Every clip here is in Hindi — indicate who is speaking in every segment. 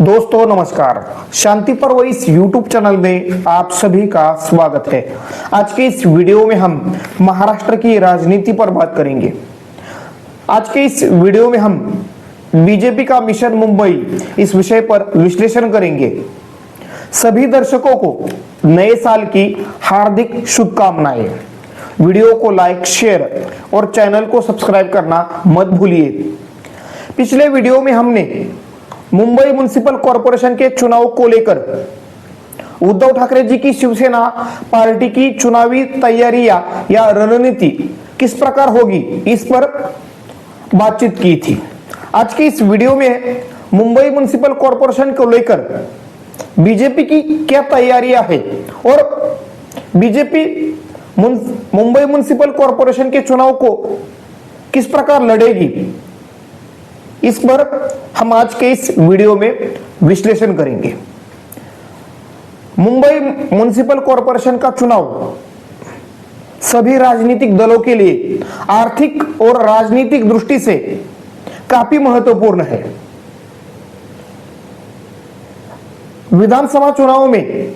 Speaker 1: दोस्तों नमस्कार। शांति पर्व इस YouTube चैनल में आप सभी का स्वागत है। आज के इस वीडियो में हम महाराष्ट्र की राजनीति पर बात करेंगे। आज के इस वीडियो में हम बीजेपी का मिशन मुंबई इस विषय पर विश्लेषण करेंगे। सभी दर्शकों को नए साल की हार्दिक शुभकामनाएं। वीडियो को लाइक, शेयर और चैनल को सब्सक्राइब करना मत भूलिए। पिछले वीडियो में हमने मुंबई म्युनिसिपल कॉरपोरेशन के चुनाव को लेकर उद्धव ठाकरे जी की शिवसेना पार्टी की चुनावी तैयारियां या रणनीति किस प्रकार होगी इस पर बातचीत की थी। आज की इस वीडियो में मुंबई म्युनिसिपल कॉरपोरेशन को लेकर बीजेपी की क्या तैयारियां है और बीजेपी मुंबई म्युनिसिपल कॉरपोरेशन के चुनाव को किस प्रकार लड़ेगी, इस पर हम आज के इस वीडियो में विश्लेषण करेंगे। मुंबई म्युनिसिपल कॉरपोरेशन का चुनाव सभी राजनीतिक दलों के लिए आर्थिक और राजनीतिक दृष्टि से काफी महत्वपूर्ण है। विधानसभा चुनाव में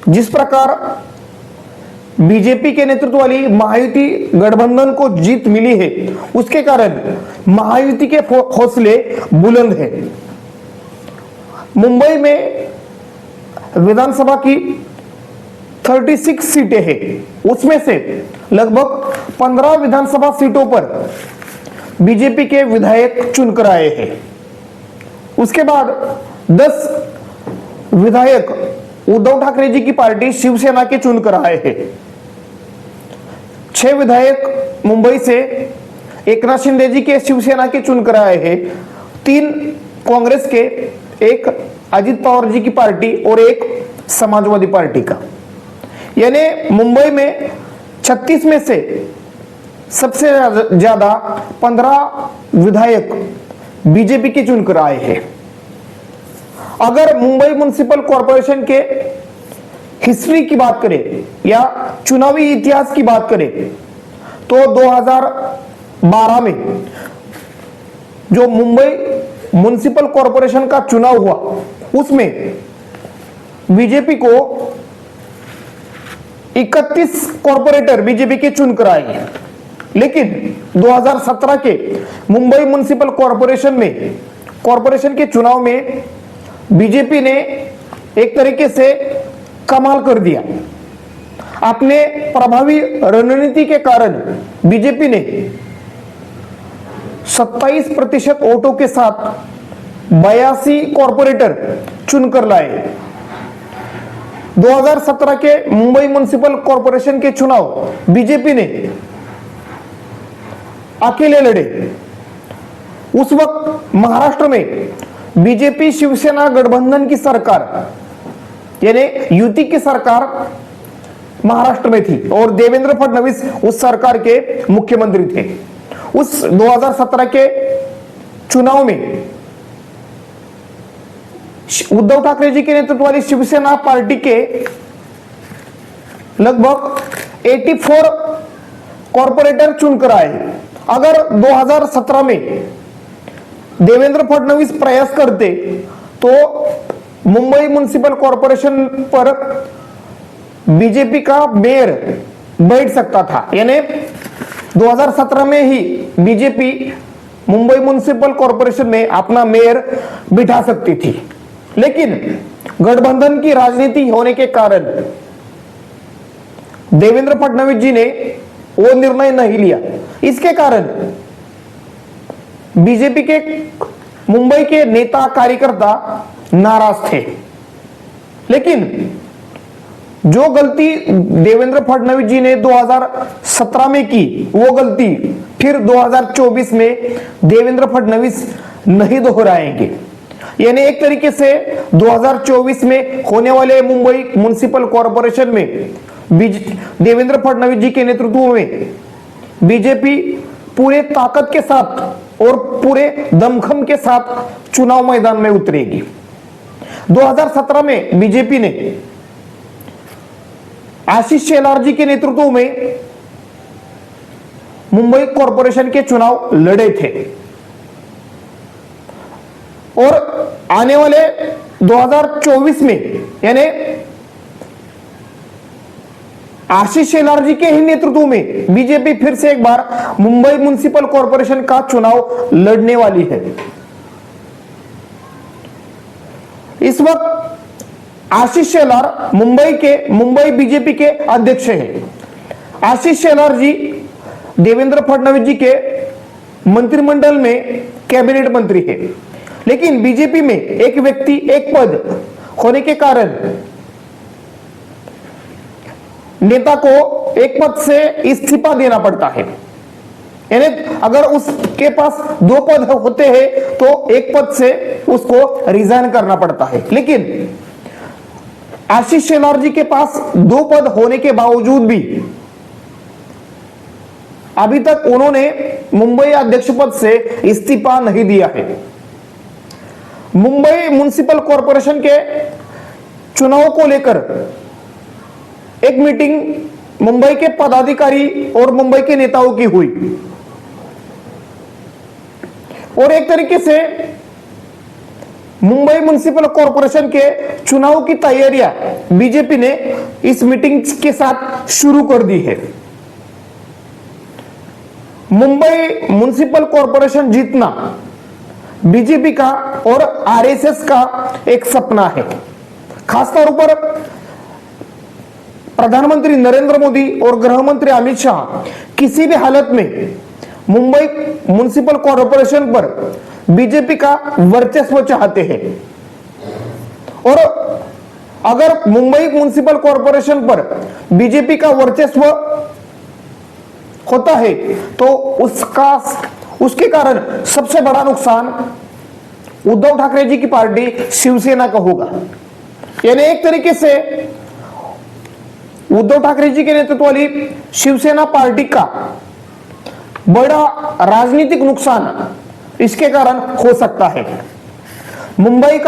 Speaker 1: जिस प्रकार बीजेपी के नेतृत्व वाली महायुति गठबंधन को जीत मिली है, उसके कारण महायुति के हौसले बुलंद हैं। मुंबई में विधानसभा की 36 सीटें हैं, उसमें से लगभग 15 विधानसभा सीटों पर बीजेपी के विधायक चुनकर आए हैं। उसके बाद 10 विधायक उद्धव ठाकरे जी की पार्टी शिवसेना के चुनकर आए हैं। 6 विधायक मुंबई से एकनाथ शिंदे जी के शिवसेना के चुनकर आए हैं। 3 कांग्रेस के, 1 अजित पवार जी की पार्टी और 1 समाजवादी पार्टी का। यानी मुंबई में 36 में से सबसे ज्यादा 15 विधायक बीजेपी के चुनकर आए हैं। अगर मुंबई म्युनिसिपल कॉरपोरेशन के हिस्ट्री की बात करें या चुनावी इतिहास की बात करें तो 2012 में जो मुंबई म्युनिसिपल कॉरपोरेशन का चुनाव हुआ, उसमें बीजेपी को 31 कॉरपोरेटर बीजेपी के चुनकर आए। लेकिन 2017 के मुंबई म्युनिसिपल कॉरपोरेशन के चुनाव में बीजेपी ने एक तरीके से कमाल कर दिया। अपने प्रभावी रणनीति के कारण बीजेपी ने 27% वोटों के साथ 82 कॉरपोरेटर चुनकर लाए। 2017 के मुंबई म्युनिसिपल कॉरपोरेशन के चुनाव बीजेपी ने अकेले लड़े। उस वक्त महाराष्ट्र में बीजेपी शिवसेना गठबंधन की सरकार यानी युति की सरकार महाराष्ट्र में थी और देवेंद्र फडणवीस उस सरकार के मुख्यमंत्री थे। उस 2017 के चुनाव में उद्धव ठाकरे जी के नेतृत्व वाली शिवसेना पार्टी के लगभग 84 कॉरपोरेटर चुनकर आए। अगर 2017 में देवेंद्र फडणवीस प्रयास करते तो मुंबई म्युनिसिपल कॉरपोरेशन पर बीजेपी का मेयर बैठ सकता था। यानी 2017 में ही बीजेपी मुंबई म्युनिसिपल कॉरपोरेशन में अपना मेयर बिठा सकती थी। लेकिन गठबंधन की राजनीति होने के कारण देवेंद्र फडणवीस जी ने वो निर्णय नहीं लिया। इसके कारण बीजेपी के मुंबई के नेता कार्यकर्ता नाराज थे। लेकिन जो गलती देवेंद्र फडणवीस जी ने 2017 में की, वो गलती फिर 2024 में देवेंद्र फडणवीस नहीं दोहराएंगे। यानी एक तरीके से 2024 में होने वाले मुंबई म्युनिसिपल कॉरपोरेशन में देवेंद्र फडणवीस जी के नेतृत्व में बीजेपी पूरे ताकत के साथ और पूरे दमखम के साथ चुनाव मैदान में उतरेगी। 2017 में बीजेपी ने आशीष शेलार जी के नेतृत्व में मुंबई कॉरपोरेशन के चुनाव लड़े थे और आने वाले 2024 में यानी आशीष शेलार जी के ही नेतृत्व में बीजेपी फिर से एक बार मुंबई म्युनिसिपल कॉरपोरेशन का चुनाव लड़ने वाली है। इस वक्त आशीष शेलार मुंबई बीजेपी के अध्यक्ष हैं। आशीष शेलार जी देवेंद्र फडणवीस जी के मंत्रिमंडल में कैबिनेट मंत्री है, लेकिन बीजेपी में एक व्यक्ति एक पद होने के कारण नेता को एक पद से इस्तीफा देना पड़ता है। यानी अगर उसके पास 2 पद होते हैं तो एक पद से उसको रिजाइन करना पड़ता है, लेकिन आशीष शेलार जी के पास 2 पद होने के बावजूद भी अभी तक उन्होंने मुंबई अध्यक्ष पद से इस्तीफा नहीं दिया है। मुंबई म्युनिसिपल कॉरपोरेशन के चुनाव को लेकर एक मीटिंग मुंबई के पदाधिकारी और मुंबई के नेताओं की हुई और एक तरीके से मुंबई म्युनिसिपल कॉरपोरेशन के चुनाव की तैयारियां बीजेपी ने इस मीटिंग के साथ शुरू कर दी है। मुंबई म्युनिसिपल कॉरपोरेशन जीतना बीजेपी का और आरएसएस का एक सपना है। खासतौर पर प्रधानमंत्री नरेंद्र मोदी और गृह मंत्री अमित शाह किसी भी हालत में मुंबई म्युनिसिपल कॉरपोरेशन पर बीजेपी का वर्चस्व चाहते हैं और अगर मुंबई म्युनिसिपल कॉरपोरेशन पर बीजेपी का वर्चस्व होता है तो उसके कारण सबसे बड़ा नुकसान उद्धव ठाकरे जी की पार्टी शिवसेना का होगा। यानी एक तरीके से उद्धव ठाकरे जी के नेतृत्व वाली शिवसेना पार्टी का बड़ा राजनीतिक नुकसान इसके कारण हो सकता है। मुंबई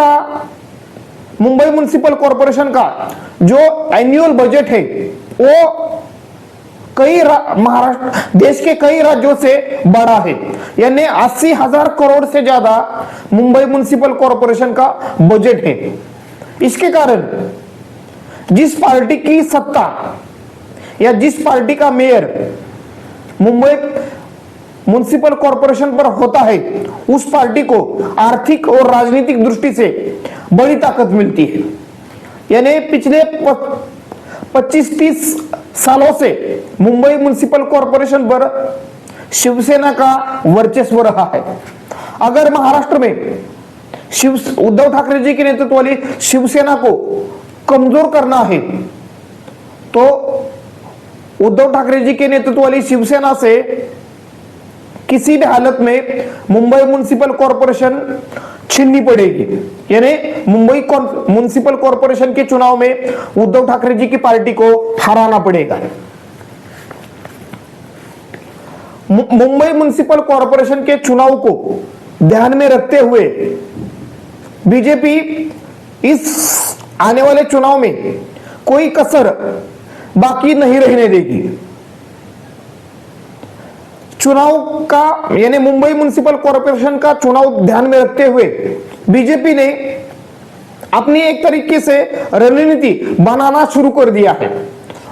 Speaker 1: म्युनिसिपल कॉरपोरेशन का जो एनुअल बजट है वो महाराष्ट्र देश के कई राज्यों से बड़ा है। यानी 80,000 करोड़ से ज्यादा मुंबई म्युनिसिपल कॉरपोरेशन का बजट है। इसके कारण जिस पार्टी की सत्ता या जिस पार्टी का मेयर मुंबई म्युनिसिपल कॉरपोरेशन पर होता है उस पार्टी को आर्थिक और राजनीतिक दृष्टि से बड़ी ताकत मिलती है। यानी पिछले 25-30 सालों से मुंबई म्युनिसिपल कॉरपोरेशन पर शिवसेना का वर्चस्व रहा है। अगर महाराष्ट्र में उद्धव ठाकरे जी के नेतृत्व वाली शिवसेना को कमजोर करना है तो उद्धव ठाकरे जी के नेतृत्व वाली शिवसेना से किसी भी हालत में मुंबई म्युनिसिपल कॉरपोरेशन छीननी पड़ेगी। यानी मुंबई म्युनिसिपल कॉरपोरेशन के चुनाव में उद्धव ठाकरे जी की पार्टी को हराना पड़ेगा। मुंबई म्युनिसिपल कॉरपोरेशन के चुनाव को ध्यान में रखते हुए बीजेपी इस आने वाले चुनाव में कोई कसर बाकी नहीं रहने देगी। चुनाव का यानी मुंबई म्युनिसिपल कॉरपोरेशन का चुनाव ध्यान में रखते हुए बीजेपी ने अपनी एक तरीके से रणनीति बनाना शुरू कर दिया है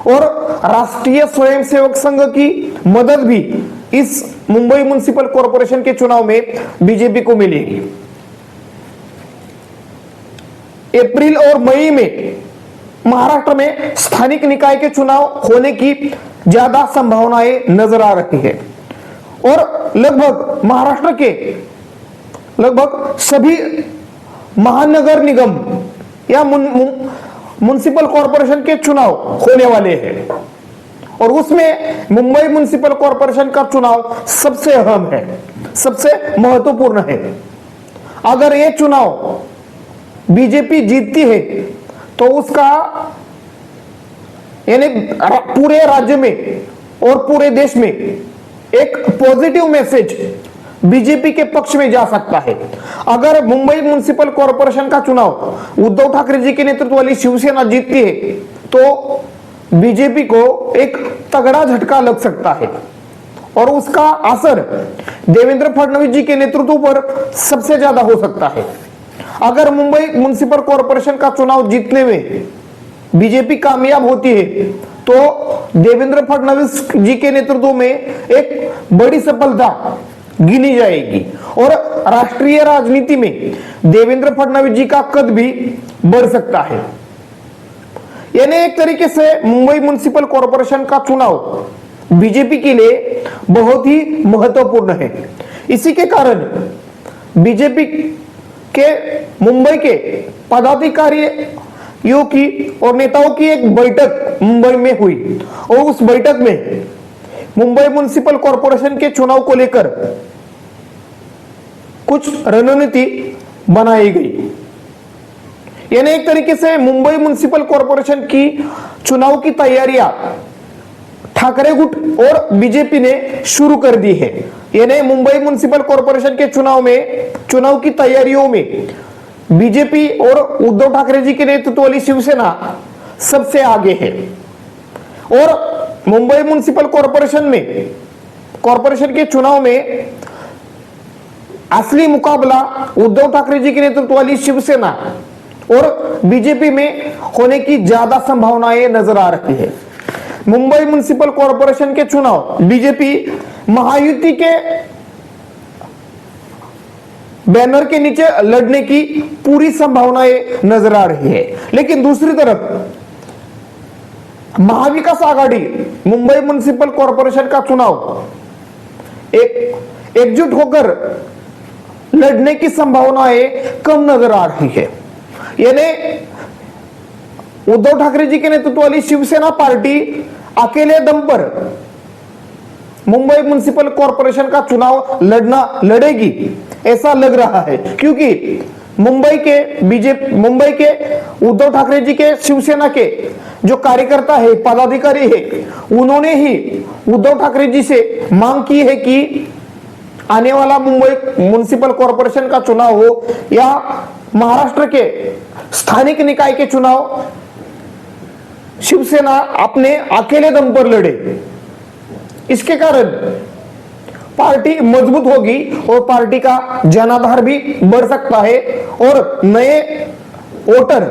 Speaker 1: और राष्ट्रीय स्वयंसेवक संघ की मदद भी इस मुंबई म्युनिसिपल कॉरपोरेशन के चुनाव में बीजेपी को मिलेगी। अप्रैल और मई में महाराष्ट्र में स्थानिक निकाय के चुनाव होने की ज्यादा संभावनाएं नजर आ रही है और लगभग महाराष्ट्र के लगभग सभी महानगर निगम या म्युनिसिपल कॉरपोरेशन के चुनाव होने वाले हैं और उसमें मुंबई म्युनिसिपल कॉरपोरेशन का चुनाव सबसे अहम है, सबसे महत्वपूर्ण है। अगर यह चुनाव बीजेपी जीतती है तो उसका यानी पूरे राज्य में और पूरे देश में एक पॉजिटिव मैसेज बीजेपी के पक्ष में जा सकता है। अगर मुंबई म्युनिसिपल कॉरपोरेशन का चुनाव उद्धव ठाकरे जी के नेतृत्व वाली शिवसेना जीतती है तो बीजेपी को एक तगड़ा झटका लग सकता है और उसका असर देवेंद्र फडणवीस जी के नेतृत्व पर सबसे ज्यादा हो सकता है। अगर मुंबई म्युनिसिपल कॉरपोरेशन का चुनाव जीतने में बीजेपी कामयाब होती है तो देवेंद्र फडणवीस जी के नेतृत्व में एक बड़ी सफलता गिनी जाएगी और राष्ट्रीय राजनीति में देवेंद्र फडणवीस जी का कद भी बढ़ सकता है। यानी एक तरीके से मुंबई म्युनिसिपल कॉरपोरेशन का चुनाव बीजेपी के लिए बहुत ही महत्वपूर्ण है। इसी के कारण बीजेपी के मुंबई के पदाधिकारियों की और नेताओं की एक बैठक मुंबई में हुई और उस बैठक में मुंबई म्युनिसिपल कॉरपोरेशन के चुनाव को लेकर कुछ रणनीति बनाई गई। यानी एक तरीके से मुंबई म्युनिसिपल कॉरपोरेशन की चुनाव की तैयारियां ठाकरे गुट और बीजेपी ने शुरू कर दी है। यानी मुंबई म्युनिसिपल कॉरपोरेशन के चुनाव की तैयारियों में बीजेपी और उद्धव ठाकरे जी के नेतृत्व वाली शिवसेना सबसे आगे है और मुंबई म्युनिसिपल कॉरपोरेशन के चुनाव में असली मुकाबला उद्धव ठाकरे जी के नेतृत्व वाली शिवसेना और बीजेपी में होने की ज्यादा संभावनाएं नजर आ रही है। मुंबई म्युनिसिपल कॉरपोरेशन के चुनाव बीजेपी महायुति के बैनर के नीचे लड़ने की पूरी संभावनाएं नजर आ रही है, लेकिन दूसरी तरफ महाविकास आघाड़ी मुंबई म्युनिसिपल कॉरपोरेशन का चुनाव एकजुट होकर लड़ने की संभावनाएं कम नजर आ रही है। यानी उद्धव ठाकरे जी के नेतृत्व वाली शिवसेना पार्टी अकेले दम पर मुंबई म्युनिसिपल कॉरपोरेशन का चुनाव लड़ेगी ऐसा लग रहा है, क्योंकि मुंबई के उद्धव ठाकरे जी के शिवसेना के जो कार्यकर्ता है, पदाधिकारी है, उन्होंने ही उद्धव ठाकरे जी से मांग की है कि आने वाला मुंबई म्युनिसिपल कॉरपोरेशन का चुनाव हो या महाराष्ट्र के स्थानिक निकाय के चुनाव शिवसेना अपने अकेले दम पर लड़े। इसके कारण पार्टी मजबूत होगी और पार्टी का जनाधार भी बढ़ सकता है और नए वोटर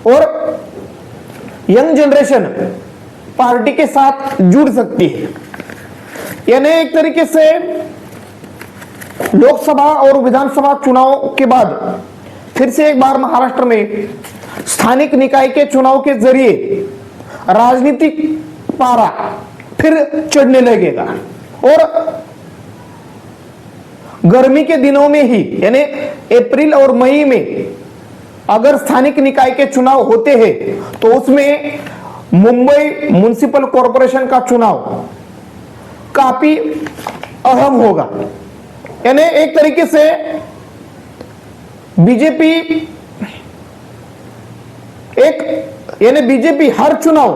Speaker 1: और यंग जनरेशन पार्टी के साथ जुड़ सकती है। यानी एक तरीके से लोकसभा और विधानसभा चुनाव के बाद फिर से एक बार महाराष्ट्र में स्थानिक निकाय के चुनाव के जरिए राजनीतिक पारा फिर चढ़ने लगेगा और गर्मी के दिनों में ही यानी अप्रैल और मई में अगर स्थानिक निकाय के चुनाव होते हैं तो उसमें मुंबई म्युनिसिपल कॉरपोरेशन का चुनाव काफी अहम होगा। यानी एक तरीके से बीजेपी हर चुनाव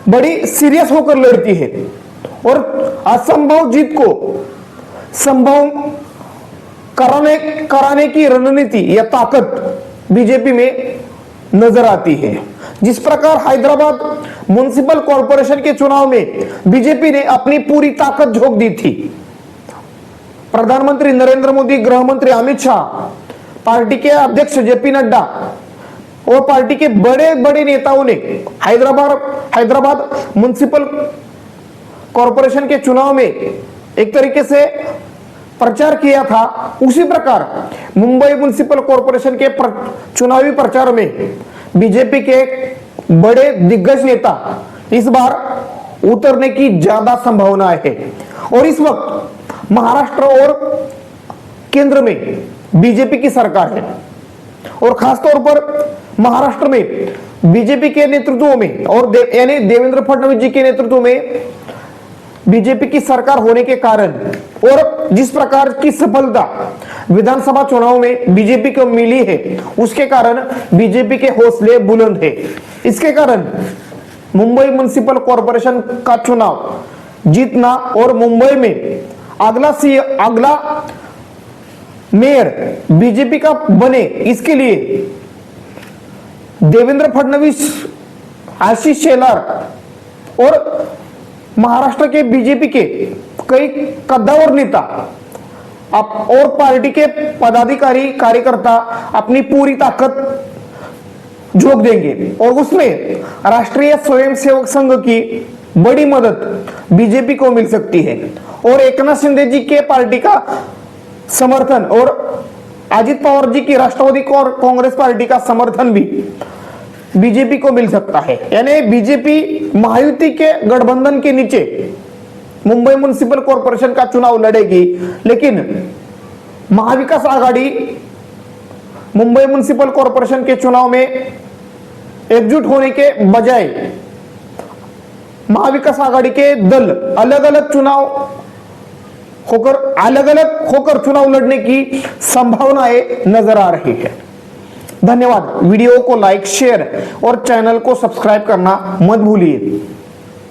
Speaker 1: बड़ी सीरियस होकर लड़ती है और असंभव जीत को संभव कराने की रणनीति या ताकत बीजेपी में नजर आती है। जिस प्रकार हैदराबाद म्युनिसिपल कॉरपोरेशन के चुनाव में बीजेपी ने अपनी पूरी ताकत झोंक दी थी, प्रधानमंत्री नरेंद्र मोदी, गृह मंत्री अमित शाह, पार्टी के अध्यक्ष जेपी नड्डा और पार्टी के बड़े बड़े नेताओं ने हैदराबाद म्युनिसिपल कॉरपोरेशन के चुनाव में एक तरीके से प्रचार किया था। उसी प्रकार मुंबई म्युनिसिपल कॉरपोरेशन के चुनावी प्रचार में बीजेपी के बड़े दिग्गज नेता इस बार उतरने की ज्यादा संभावना है और इस वक्त महाराष्ट्र और केंद्र में बीजेपी की सरकार है और खासतौर पर महाराष्ट्र में बीजेपी के नेतृत्व में और यानी देवेंद्र फडणवीस जी के नेतृत्व में बीजेपी की सरकार होने के कारण और जिस प्रकार की सफलता विधानसभा चुनाव में बीजेपी को मिली है उसके कारण बीजेपी के हौसले बुलंद है। इसके कारण मुंबई म्युनिसिपल कॉरपोरेशन का चुनाव जीतना और मुंबई में अगला मेयर बीजेपी का बने, इसके लिए देवेंद्र फडणवीस, आशीष शेलार और महाराष्ट्र के बीजेपी के कई कद्दावर नेता और पार्टी के पदाधिकारी कार्यकर्ता अपनी पूरी ताकत झोंक देंगे और उसमें राष्ट्रीय स्वयंसेवक संघ की बड़ी मदद बीजेपी को मिल सकती है और एकनाथ शिंदे जी के पार्टी का समर्थन और अजित पवार जी की राष्ट्रवादी कांग्रेस पार्टी का समर्थन भी बीजेपी को मिल सकता है। यानी बीजेपी महायुति के गठबंधन के नीचे मुंबई म्युनिसिपल कॉर्पोरेशन का चुनाव लड़ेगी, लेकिन महाविकास आघाड़ी मुंबई म्युनिसिपल कॉर्पोरेशन के चुनाव में एकजुट होने के बजाय महाविकास आघाड़ी के दल अलग अलग होकर चुनाव लड़ने की संभावनाएं नजर आ रही है। धन्यवाद। वीडियो को लाइक, शेयर और चैनल को सब्सक्राइब करना मत भूलिए।